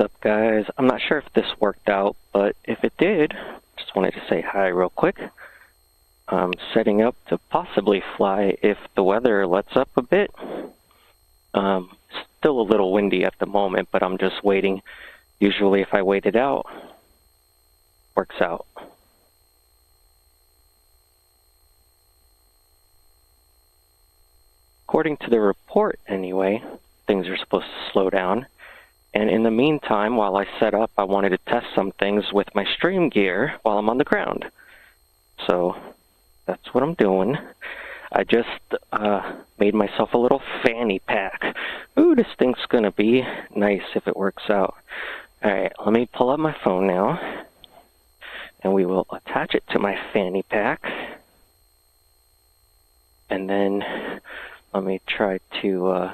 up, guys? I'm not sure if this worked out, but if it did, just wanted to say hi real quick. I'm setting up to possibly fly if the weather lets up a bit. Still a little windy at the moment, but I'm just waiting. Usually if I wait it out, works out. According to the report anyway, things are supposed to slow down. And in the meantime, while I set up, I wanted to test some things with my stream gear while I'm on the ground. So that's what I'm doing. I just made myself a little fanny pack. Ooh, this thing's going to be nice if it works out. All right, let me pull up my phone now, and we will attach it to my fanny pack. And then let me try to...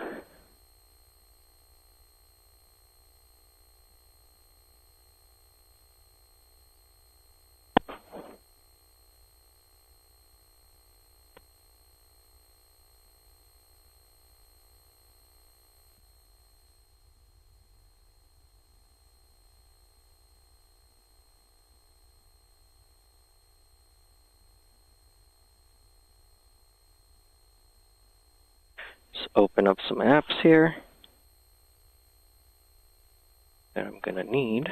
open up some apps here that I'm going to need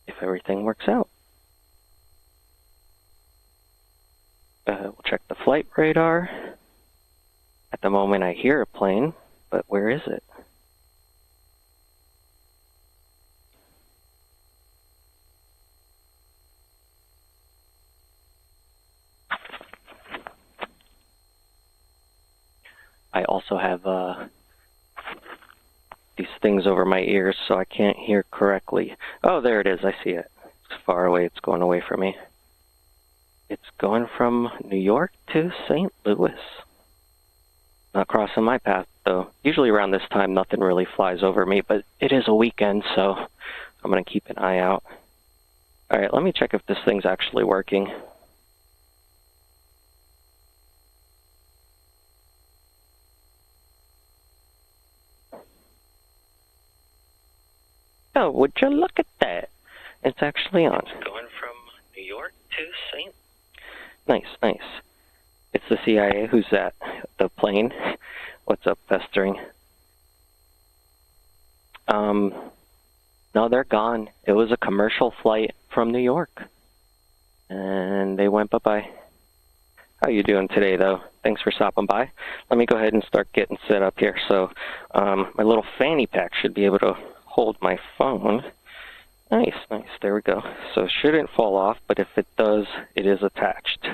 if everything works out. We'll check the flight radar. At the moment I hear a plane, but where is it? I also have these things over my ears, so I can't hear correctly. Oh, there it is. I see it. It's far away. It's going away from me. It's going from New York to St. Louis. Not crossing my path, though. Usually around this time, nothing really flies over me, but it is a weekend, so I'm going to keep an eye out. All right, let me check if this thing's actually working. Oh, would you look at that? It's actually on. It's going from New York to St. Nice, nice. It's the CIA. Who's that? The plane? What's up, Festering? No, they're gone. It was a commercial flight from New York. And they went bye-bye. How you doing today, though? Thanks for stopping by. Let me go ahead and start getting set up here. So my little fanny pack should be able to hold my phone. Nice, nice. There we go. So it shouldn't fall off, but if it does, it is attached.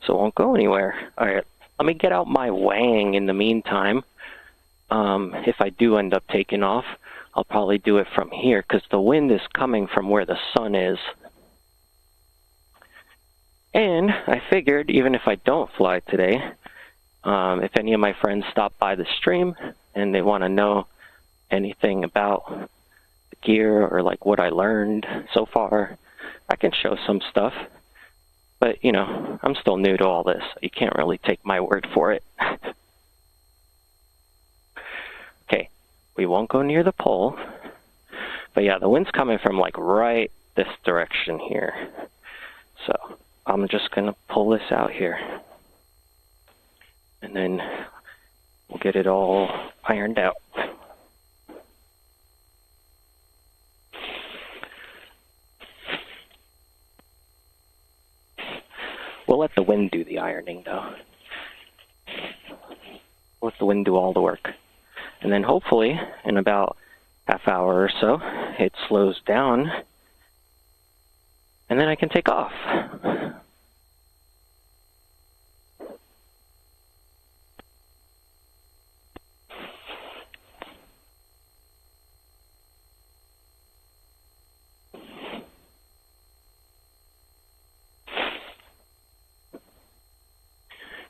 So it won't go anywhere. All right, let me get out my wang in the meantime. If I do end up taking off, I'll probably do it from here because the wind is coming from where the sun is. And I figured even if I don't fly today, if any of my friends stop by the stream and they want to know anything about the gear or like what I learned so far, I can show some stuff. But, you know, I'm still new to all this. So you can't really take my word for it. Okay, we won't go near the pole. But yeah, the wind's coming from like right this direction here. So I'm just going to pull this out here. And then we'll get it all ironed out. We'll let the wind do the ironing, though. We'll let the wind do all the work. And then hopefully, in about half hour or so, it slows down. And then I can take off.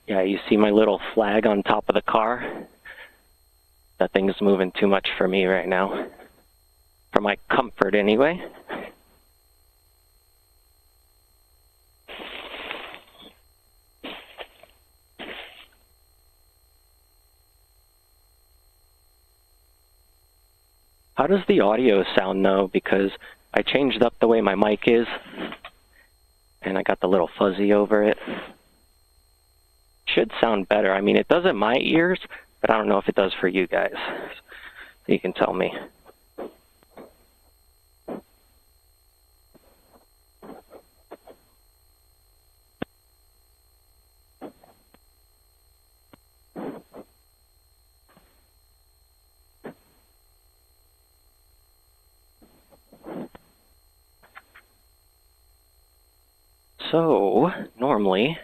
Yeah, you see my little flag on top of the car? That thing's moving too much for me right now. For my comfort, anyway. How does the audio sound though? Because I changed up the way my mic is, and I got the little fuzzy over it. Should sound better. I mean, it does in my ears, but I don't know if it does for you guys. You can tell me. So, normally,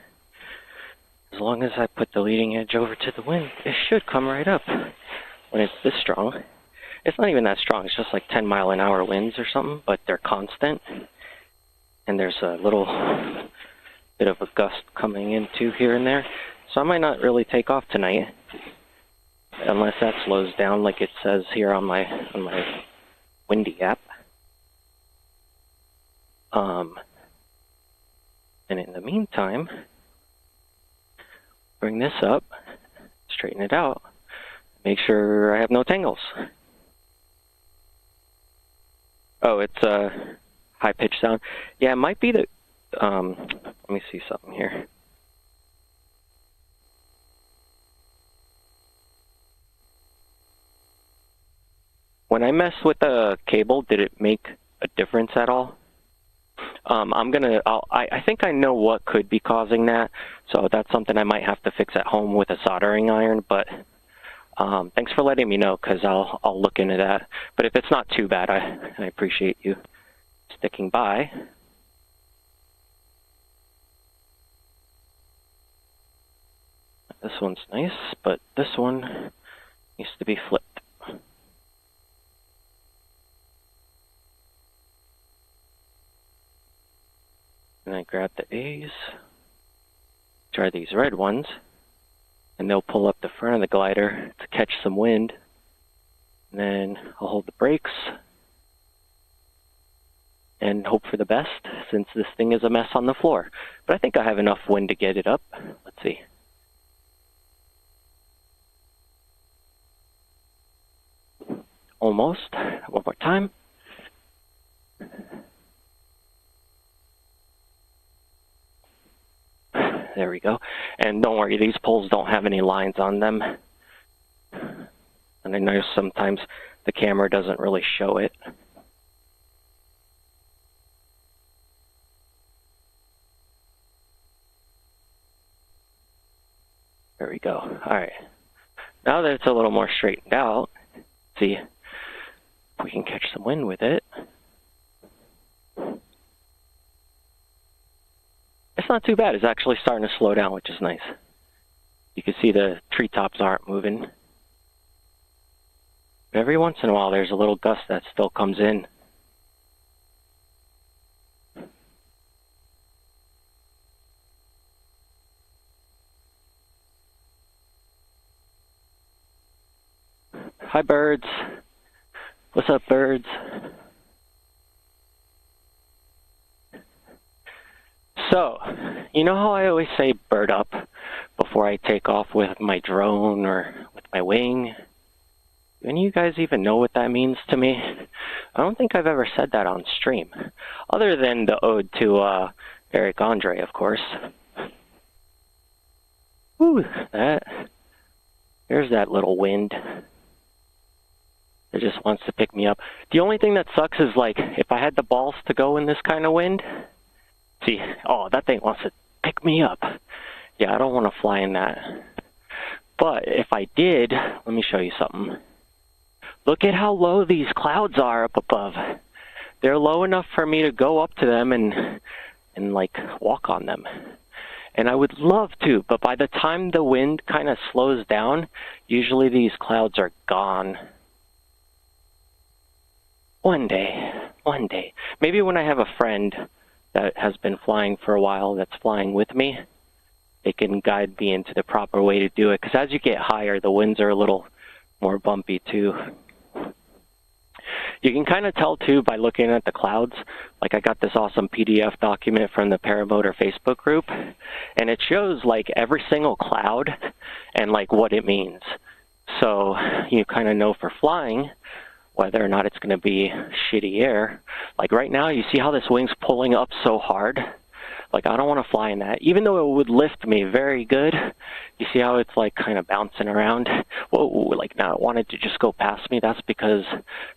as long as I put the leading edge over to the wind, it should come right up when it's this strong. It's not even that strong, it's just like 10-mile-an-hour winds or something, but they're constant. And there's a little bit of a gust coming in too here and there. So I might not really take off tonight, unless that slows down like it says here on my windy app. And in the meantime, bring this up, straighten it out, make sure I have no tangles. Oh, it's a high-pitched sound. Yeah, it might be the, let me see something here. When I messed with the cable, did it make a difference at all? I think I know what could be causing that, so that's something I might have to fix at home with a soldering iron, but thanks for letting me know, because I'll look into that. But if it's not too bad, I appreciate you sticking by. This one's nice, but this one needs to be flipped. And I grab the A's, try these red ones, and they'll pull up the front of the glider to catch some wind. And then I'll hold the brakes and hope for the best, since this thing is a mess on the floor. But I think I have enough wind to get it up. Let's see. Almost. One more time. There we go. And don't worry, these poles don't have any lines on them. And I know sometimes the camera doesn't really show it. There we go. All right. Now that it's a little more straightened out, see if we can catch some wind with it. It's not too bad. It's actually starting to slow down, which is nice. You can see the treetops aren't moving. Every once in a while, there's a little gust that still comes in. Hi, birds. What's up, birds? So, you know how I always say bird up before I take off with my drone or with my wing? Do any of you guys even know what that means to me? I don't think I've ever said that on stream, other than the ode to Eric Andre, of course. Whew, there's that little wind. It just wants to pick me up. The only thing that sucks is, like, if I had the balls to go in this kind of wind, see, oh, that thing wants to pick me up. Yeah, I don't want to fly in that. But if I did, let me show you something. Look at how low these clouds are up above. They're low enough for me to go up to them and like walk on them. And I would love to, but by the time the wind kind of slows down, usually these clouds are gone. One day. Maybe when I have a friend that has been flying for a while that's flying with me, they can guide me into the proper way to do it. Because as you get higher, the winds are a little more bumpy too. You can kind of tell too by looking at the clouds. Like, I got this awesome PDF document from the Paramotor Facebook group, and it shows like every single cloud and like what it means. So you kind of know for flying whether or not it's going to be shitty air. Like right now, you see how this wing's pulling up so hard? Like I don't want to fly in that. Even though it would lift me very good, you see how it's like kind of bouncing around? Whoa, like now it wanted to just go past me. That's because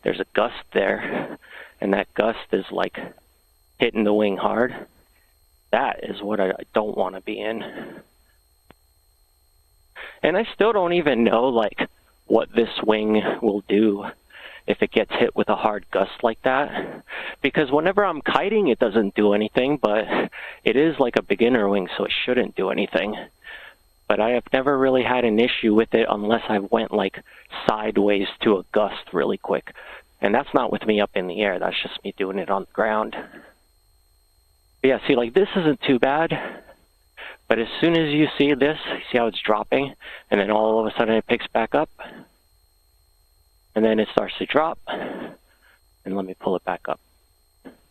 there's a gust there, and that gust is like hitting the wing hard. That is what I don't want to be in. And I still don't even know like what this wing will do if it gets hit with a hard gust like that. Because whenever I'm kiting, it doesn't do anything, but it is like a beginner wing, so it shouldn't do anything. But I have never really had an issue with it unless I went like sideways to a gust really quick. And that's not with me up in the air, that's just me doing it on the ground. But yeah, see, like this isn't too bad. But as soon as you see this, you see how it's dropping, and then all of a sudden it picks back up, and then it starts to drop, and let me pull it back up.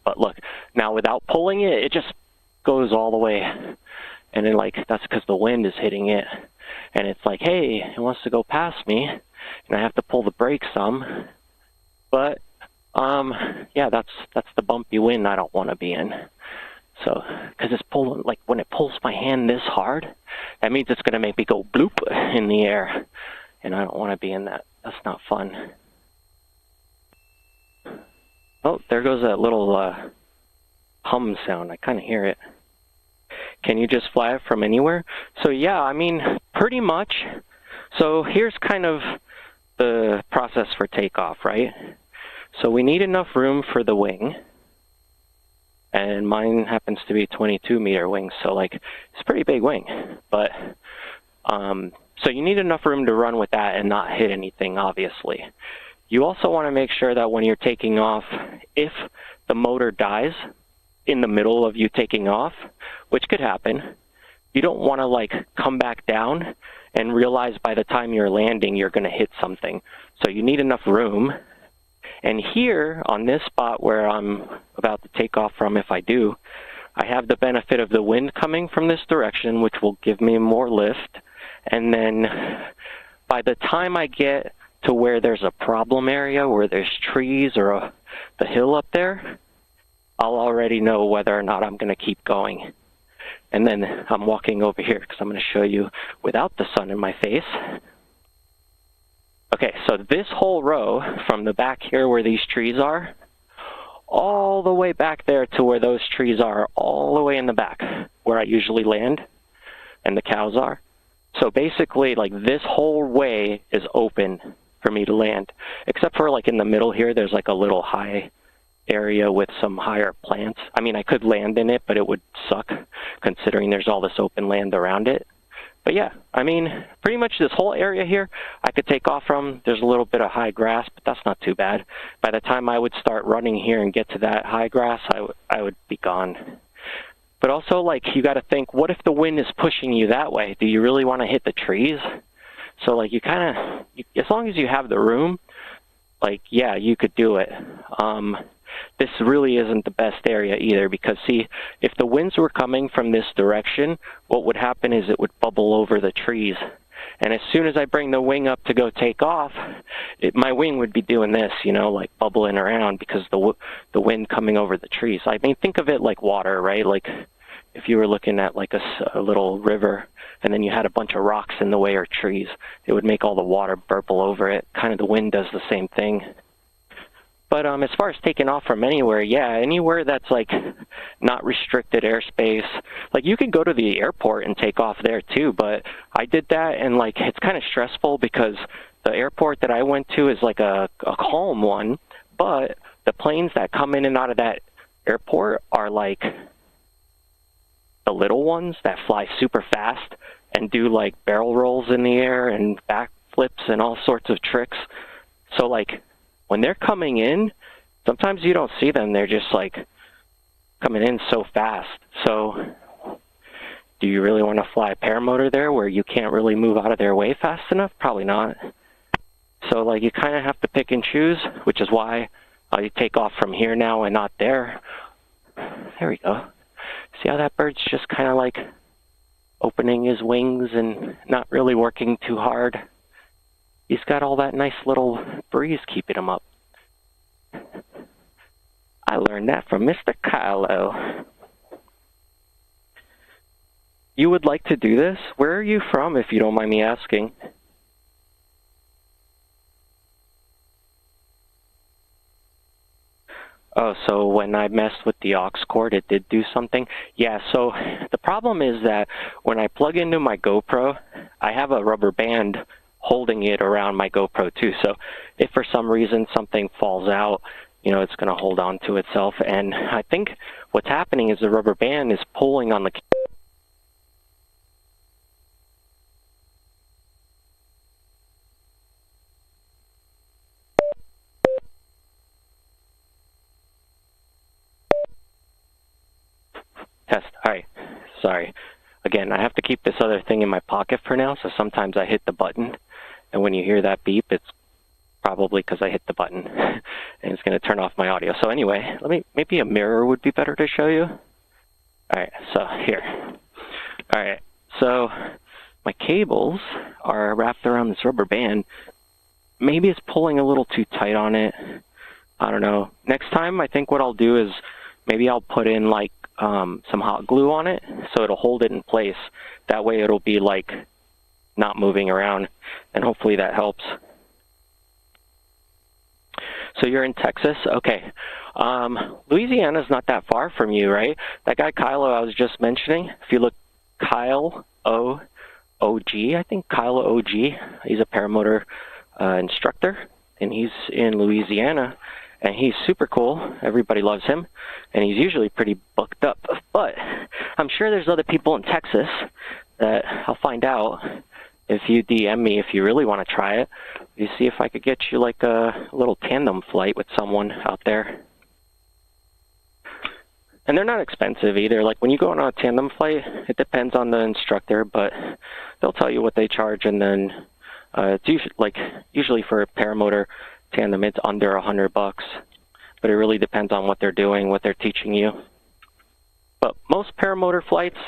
But look, now without pulling it, it just goes all the way, and then like that's because the wind is hitting it, and it's like, hey, it wants to go past me, and I have to pull the brakes some, but yeah, that's the bumpy wind I don't want to be in. So, because it's pulling, like when it pulls my hand this hard, that means it's going to make me go bloop in the air. And I don't want to be in that. That's not fun. Oh, there goes that little hum sound. I kind of hear it. Can you just fly it from anywhere? So yeah, I mean, pretty much. So here's kind of the process for takeoff, right? So we need enough room for the wing. And mine happens to be 22-meter wing, so like it's a pretty big wing. But so you need enough room to run with that and not hit anything, obviously. You also want to make sure that when you're taking off, if the motor dies in the middle of you taking off, which could happen, you don't want to like come back down and realize by the time you're landing you're going to hit something. So you need enough room. And here, on this spot where I'm about to take off from, if I do, I have the benefit of the wind coming from this direction, which will give me more lift. And then by the time I get to where there's a problem area, where there's trees or the hill up there, I'll already know whether or not I'm going to keep going. And then I'm walking over here because I'm going to show you without the sun in my face. Okay, so this whole row from the back here where these trees are, all the way back there to where those trees are, all the way in the back where I usually land and the cows are. So basically, like this whole way is open for me to land, except for like in the middle here, there's like a little high area with some higher plants. I mean, I could land in it, but it would suck considering there's all this open land around it. But yeah, I mean, pretty much this whole area here, I could take off from. There's a little bit of high grass, but that's not too bad. By the time I would start running here and get to that high grass, I would be gone. But also, like, you got to think, what if the wind is pushing you that way? Do you really want to hit the trees? So, like, you kind of, as long as you have the room, like, yeah, you could do it. This really isn't the best area either because, see, if the winds were coming from this direction, what would happen is it would bubble over the trees. And as soon as I bring the wing up to go take off, my wing would be doing this, you know, like bubbling around because the wind coming over the trees. I mean, think of it like water, right? Like if you were looking at like a little river and then you had a bunch of rocks in the way or trees, it would make all the water burble over it. Kind of the wind does the same thing. But as far as taking off from anywhere, yeah, anywhere that's like not restricted airspace, like you can go to the airport and take off there too, but I did that and like it's kind of stressful because the airport that I went to is like a calm one, but the planes that come in and out of that airport are like the little ones that fly super fast and do like barrel rolls in the air and backflips and all sorts of tricks. So like when they're coming in, sometimes you don't see them. They're just like coming in so fast. So do you really want to fly a paramotor there where you can't really move out of their way fast enough? Probably not. So like you kind of have to pick and choose, which is why you take off from here now and not there. There we go. See how that bird's just kind of like opening his wings and not really working too hard. He's got all that nice little breeze keeping him up. I learned that from Mr. Kylo. You would like to do this? Where are you from, if you don't mind me asking? Oh, so when I messed with the aux cord, it did do something? Yeah, so the problem is that when I plug into my GoPro, I have a rubber band holding it around my GoPro too. So if for some reason something falls out, you know, it's going to hold on to itself. And I think what's happening is the rubber band is pulling on the test. All right, sorry. Again, I have to keep this other thing in my pocket for now, so sometimes I hit the button, and when you hear that beep, it's probably because I hit the button, and it's going to turn off my audio. So anyway, maybe a mirror would be better to show you. All right, so here. All right, so my cables are wrapped around this rubber band. Maybe it's pulling a little too tight on it. I don't know. Next time, I think what I'll do is maybe I'll put in like some hot glue on it so it'll hold it in place. That way it'll be like not moving around, and hopefully that helps. So you're in Texas? Okay. Louisiana's not that far from you, right? That guy Kylo I was just mentioning, if you look, Kyle O.G., I think Kyle O.G., he's a paramotor instructor, and he's in Louisiana. And he's super cool. Everybody loves him. And he's usually pretty booked up. But I'm sure there's other people in Texas that I'll find out if you DM me if you really want to try it. You see if I could get you like a little tandem flight with someone out there. And they're not expensive either. Like when you go on a tandem flight, it depends on the instructor, but they'll tell you what they charge. And then it's usually for a paramotor tandem, it's under $100, but it really depends on what they're doing, what they're teaching you. But most paramotor flights,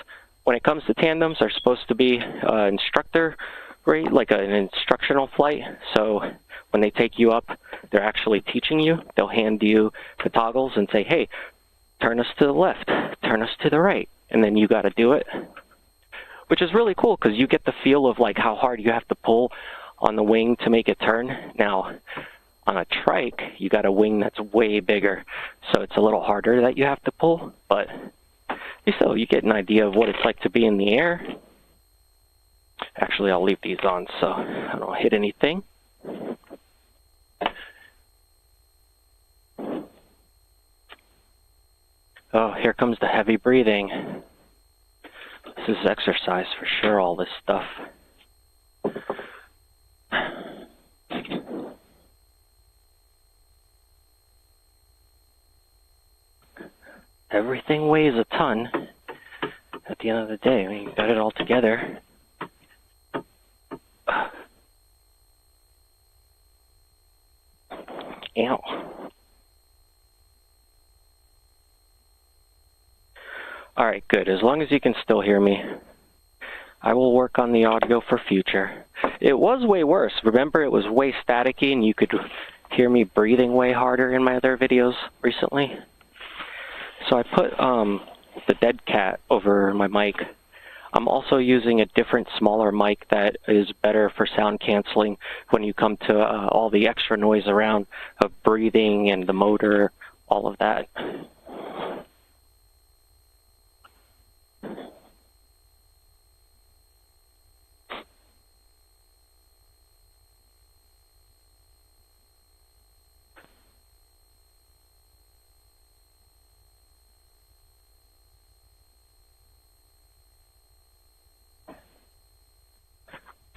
when it comes to tandems, are supposed to be instructor rate, like an instructional flight. So when they take you up, they're actually teaching you. They'll hand you the toggles and say, hey, turn us to the left, turn us to the right, and then you got to do it, which is really cool because you get the feel of like how hard you have to pull on the wing to make it turn. Now, on a trike, you got a wing that's way bigger, so it's a little harder that you have to pull, but still, you get an idea of what it's like to be in the air. Actually, I'll leave these on so I don't hit anything. Oh, here comes the heavy breathing. This is exercise for sure, all this stuff. Everything weighs a ton at the end of the day when you got it all together. Ow. All right, good. As long as you can still hear me, I will work on the audio for future. It was way worse. Remember, it was way staticky and you could hear me breathing way harder in my other videos recently. So I put the dead cat over my mic. I'm also using a different, smaller mic that is better for sound canceling when you come to all the extra noise around of breathing and the motor, all of that.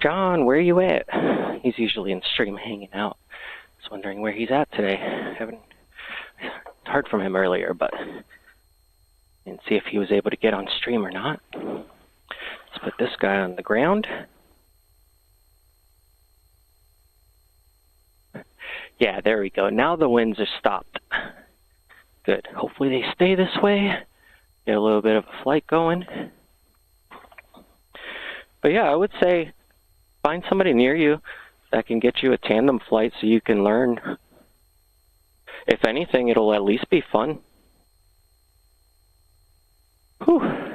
John, where are you at? He's usually in stream hanging out. I was wondering where he's at today. I haven't heard from him earlier, but didn't see if he was able to get on stream or not. Let's put this guy on the ground. Yeah, there we go. Now the winds are stopped. Good. Hopefully they stay this way. Get a little bit of a flight going. But yeah, I would say find somebody near you that can get you a tandem flight so you can learn. If anything, it'll at least be fun. Whew.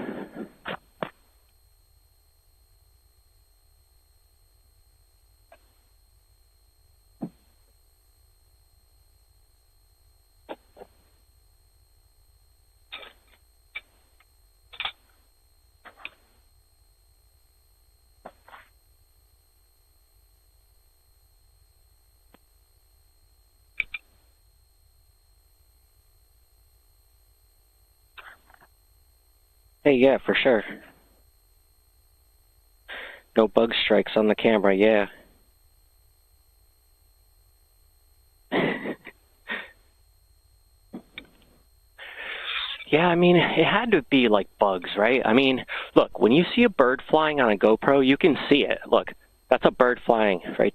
Hey, yeah, for sure. No bug strikes on the camera, yeah. Yeah, I mean, it had to be like bugs, right? I mean, look, when you see a bird flying on a GoPro, you can see it. Look, that's a bird flying, right?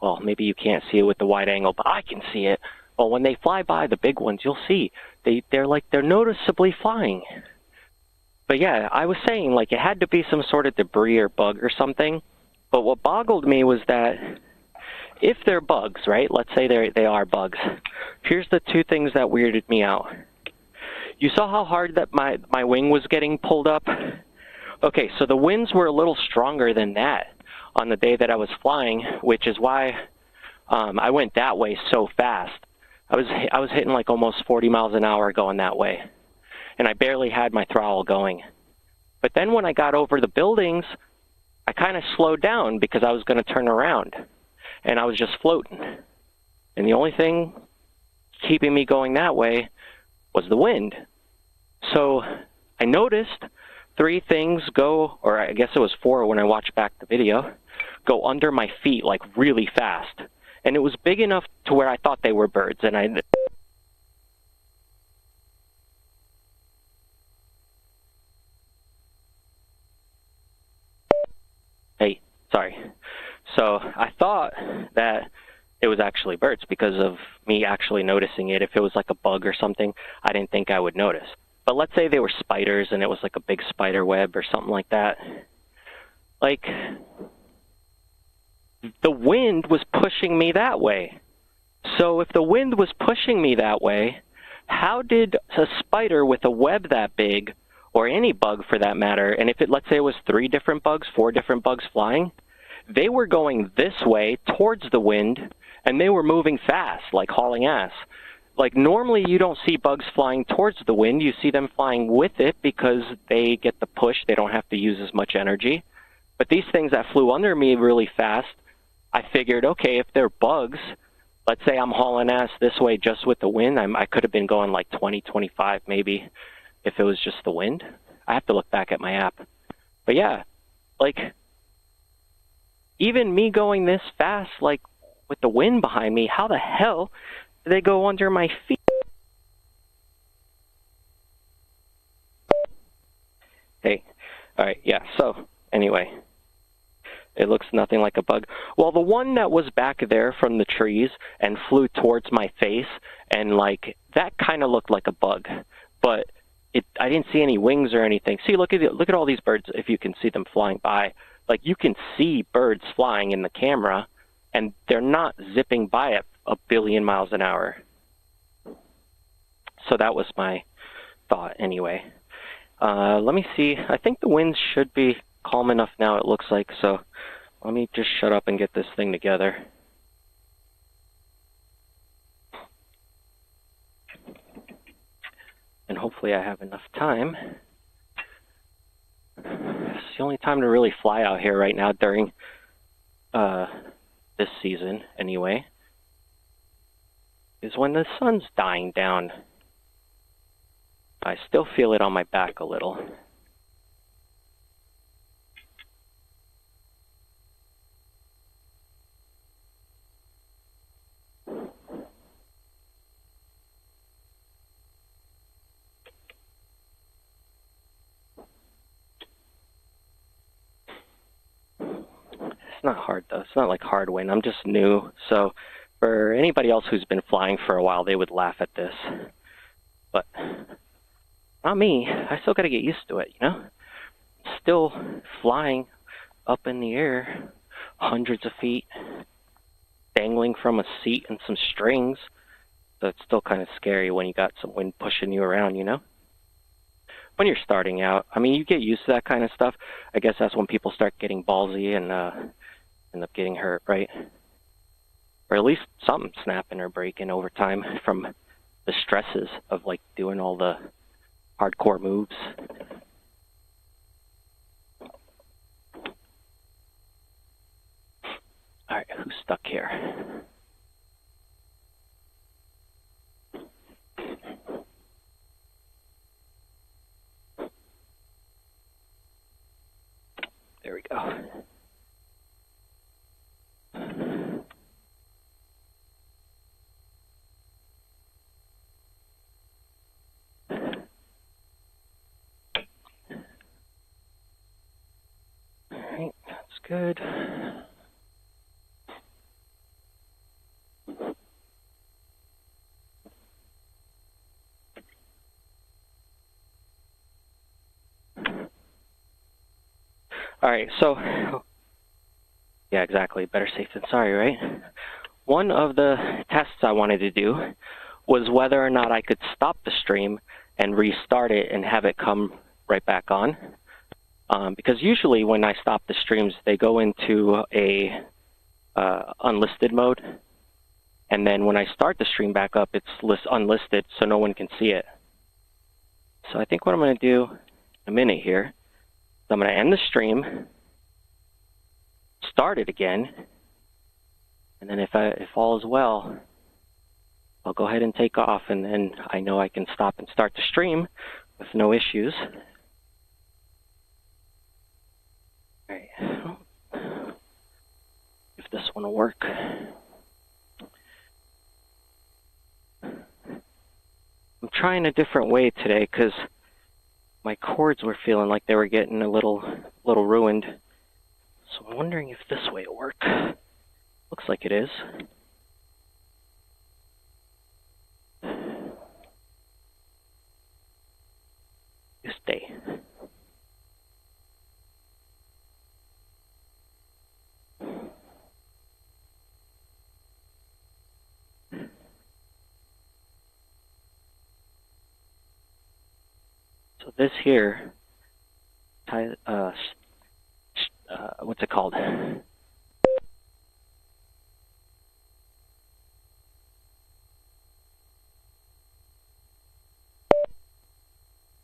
Well, maybe you can't see it with the wide angle, but I can see it. Well, when they fly by, the big ones, you'll see they're noticeably flying. But yeah, I was saying, like, it had to be some sort of debris or bug or something. But what boggled me was that if they're bugs, right? Let's say they are bugs. Here's the two things that weirded me out. You saw how hard that my wing was getting pulled up? Okay, so the winds were a little stronger than that on the day that I was flying, which is why I went that way so fast. I was hitting like almost 40 miles an hour going that way, and I barely had my throttle going. But then when I got over the buildings, I kind of slowed down because I was going to turn around, and I was just floating. And the only thing keeping me going that way was the wind. So I noticed 3 things go, or I guess it was 4 when I watched back the video, go under my feet like really fast. And it was big enough to where I thought they were birds. And hey, sorry. So I thought that it was actually birds because of me actually noticing it. If it was like a bug or something, I didn't think I would notice. But let's say they were spiders and it was like a big spider web or something like that. Like, the wind was pushing me that way. So if the wind was pushing me that way, how did a spider with a web that big, or any bug for that matter, and if it, let's say it was 3 different bugs, 4 different bugs flying, they were going this way towards the wind, and they were moving fast, like hauling ass. Like, normally you don't see bugs flying towards the wind. You see them flying with it because they get the push. They don't have to use as much energy. But these things that flew under me really fast, I figured, okay, if they're bugs, let's say I'm hauling ass this way just with the wind, I could have been going like 20, 25 maybe if it was just the wind. I have to look back at my app. But yeah, like, even me going this fast, like, with the wind behind me, how the hell did they go under my feet? Hey, all right, yeah, so anyway, it looks nothing like a bug. Well, the one that was back there from the trees and flew towards my face, and like, that kind of looked like a bug, but I didn't see any wings or anything. See, look at all these birds, if you can see them flying by. Like, you can see birds flying in the camera, and they're not zipping by at 1 billion miles an hour. So that was my thought anyway. Let me see. I think the winds should be calm enough now, it looks like. So let me just shut up and get this thing together. And hopefully I have enough time. It's the only time to really fly out here right now during this season anyway, is when the sun's dying down. I still feel it on my back a little. It's not hard though. It's not like hard wind. I'm just new. So for anybody else who's been flying for a while, they would laugh at this. But not me. I still got to get used to it, you know? Still flying up in the air, hundreds of feet, dangling from a seat and some strings. So it's still kind of scary when you got some wind pushing you around, you know? when you're starting out. I mean, you get used to that kind of stuff. I guess that's when people start getting ballsy and end up getting hurt, right? Or at least something snapping or breaking over time from the stresses of like doing all the hardcore moves. All right, who's stuck here? There we go. All right, that's good. All right, so, yeah, exactly. Better safe than sorry, right? One of the tests I wanted to do was whether or not I could stop the stream and restart it and have it come right back on. Because usually when I stop the streams, they go into a unlisted mode. And then when I start the stream back up, it's unlisted, so no one can see it. So I think what I'm going to do in a minute here, I'm going to end the stream, start it again, and then if all is well, I'll go ahead and take off, and then I know I can stop and start the stream with no issues. All right. If this one will work. I'm trying a different way today because my cords were feeling like they were getting a little ruined. So I'm wondering if this way will work. Looks like it is. You stay. So this here, what's it called?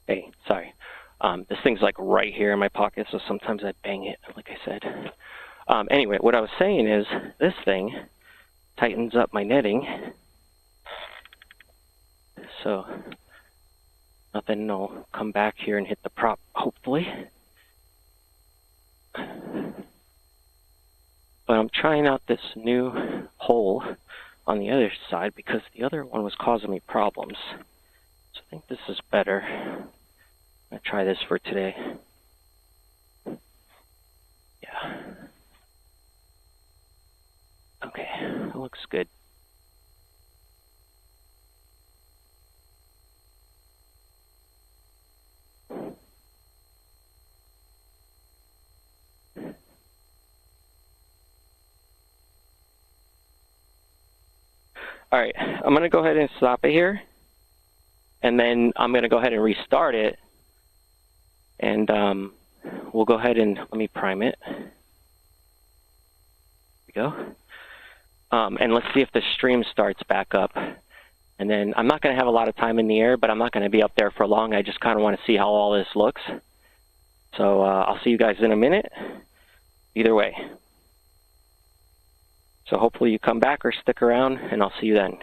Hey, sorry. This thing's like right here in my pocket, so sometimes I bang it, like I said. Anyway, what I was saying is this thing tightens up my netting, so nothing will come back here and hit the prop, hopefully. But I'm trying out this new hole on the other side because the other one was causing me problems. So I think this is better. I'm going to try this for today. Yeah. Okay, that looks good. All right, I'm going to go ahead and stop it here. And then I'm going to go ahead and restart it. And we'll go ahead and let me prime it. There we go. And let's see if the stream starts back up. And then I'm not going to have a lot of time in the air, but I'm not going to be up there for long. I just kind of want to see how all this looks. So I'll see you guys in a minute. Either way. So hopefully you come back or stick around, and I'll see you then.